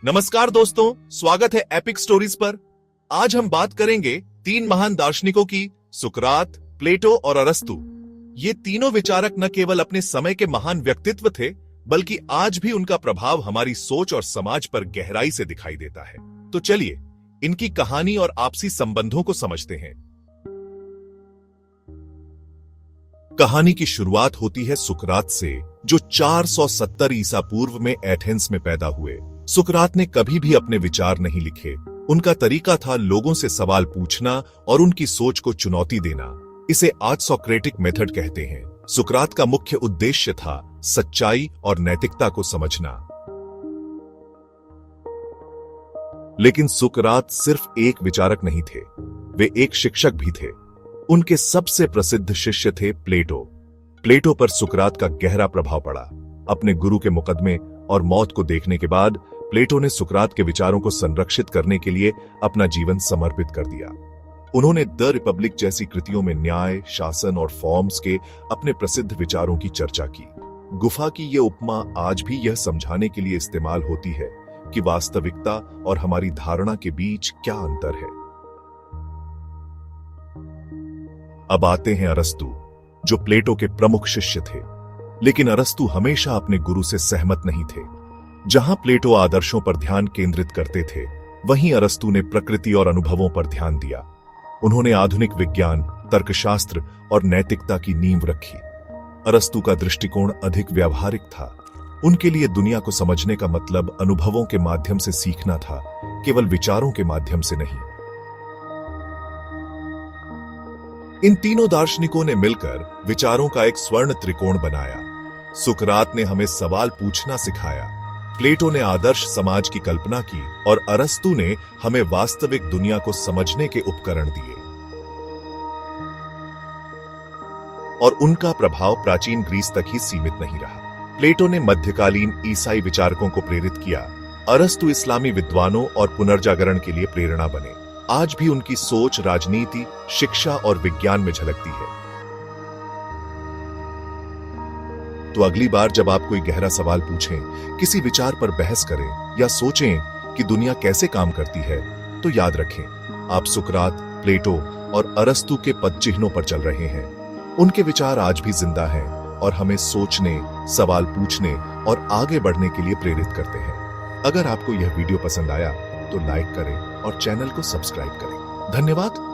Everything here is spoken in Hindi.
नमस्कार दोस्तों, स्वागत है एपिक स्टोरीज पर। आज हम बात करेंगे तीन महान दार्शनिकों की, सुकरात, प्लेटो और अरस्तु। ये तीनों विचारक न केवल अपने समय के महान व्यक्तित्व थे, बल्कि आज भी उनका प्रभाव हमारी सोच और समाज पर गहराई से दिखाई देता है। तो चलिए इनकी कहानी और आपसी संबंधों को समझते हैं। कहानी की शुरुआत होती है सुकरात से, जो 470 ईसा पूर्व में एथेंस में पैदा हुए। सुकरात ने कभी भी अपने विचार नहीं लिखे। उनका तरीका था लोगों से सवाल पूछना और उनकी सोच को चुनौती देना। इसे आज सोक्रेटिक मेथड कहते हैं। सुकरात का मुख्य उद्देश्य था सच्चाई और नैतिकता को समझना। लेकिन सुकरात सिर्फ एक विचारक नहीं थे, वे एक शिक्षक भी थे। उनके सबसे प्रसिद्ध शिष्य थे प्लेटो। प्लेटो पर सुकरात का गहरा प्रभाव पड़ा। अपने गुरु के मुकदमे और मौत को देखने के बाद प्लेटो ने सुकरात के विचारों को संरक्षित करने के लिए अपना जीवन समर्पित कर दिया। उन्होंने द रिपब्लिक जैसी कृतियों में न्याय, शासन और फॉर्म्स के अपने प्रसिद्ध विचारों की चर्चा की। गुफा की यह उपमा आज भी यह समझाने के लिए इस्तेमाल होती है कि वास्तविकता और हमारी धारणा के बीच क्या अंतर है। अब आते हैं अरस्तु, जो प्लेटो के प्रमुख शिष्य थे। लेकिन अरस्तु हमेशा अपने गुरु से सहमत नहीं थे। जहां प्लेटो आदर्शों पर ध्यान केंद्रित करते थे, वहीं अरस्तु ने प्रकृति और अनुभवों पर ध्यान दिया। उन्होंने आधुनिक विज्ञान, तर्कशास्त्र और नैतिकता की नींव रखी। अरस्तु का दृष्टिकोण अधिक व्यावहारिक था। उनके लिए दुनिया को समझने का मतलब अनुभवों के माध्यम से सीखना था, केवल विचारों के माध्यम से नहीं। इन तीनों दार्शनिकों ने मिलकर विचारों का एक स्वर्ण त्रिकोण बनाया। सुकरात ने हमें सवाल पूछना सिखाया, प्लेटो ने आदर्श समाज की कल्पना की और अरस्तु ने हमें वास्तविक दुनिया को समझने के उपकरण दिए। और उनका प्रभाव प्राचीन ग्रीस तक ही सीमित नहीं रहा। प्लेटो ने मध्यकालीन ईसाई विचारकों को प्रेरित किया। अरस्तु इस्लामी विद्वानों और पुनर्जागरण के लिए प्रेरणा बने। आज भी उनकी सोच राजनीति, शिक्षा और विज्ञान में झलकती है। तो अगली बार जब आप कोई गहरा सवाल पूछें, किसी विचार पर बहस करें या सोचें कि दुनिया कैसे काम करती है, तो याद रखें, आप सुकरात, प्लेटो और अरस्तु के पदचिह्नों पर चल रहे हैं। उनके विचार आज भी जिंदा हैं और हमें सोचने, सवाल पूछने और आगे बढ़ने के लिए प्रेरित करते हैं। अगर आपको यह वीडियो पसंद आया तो लाइक करें और चैनल को सब्सक्राइब करें। धन्यवाद।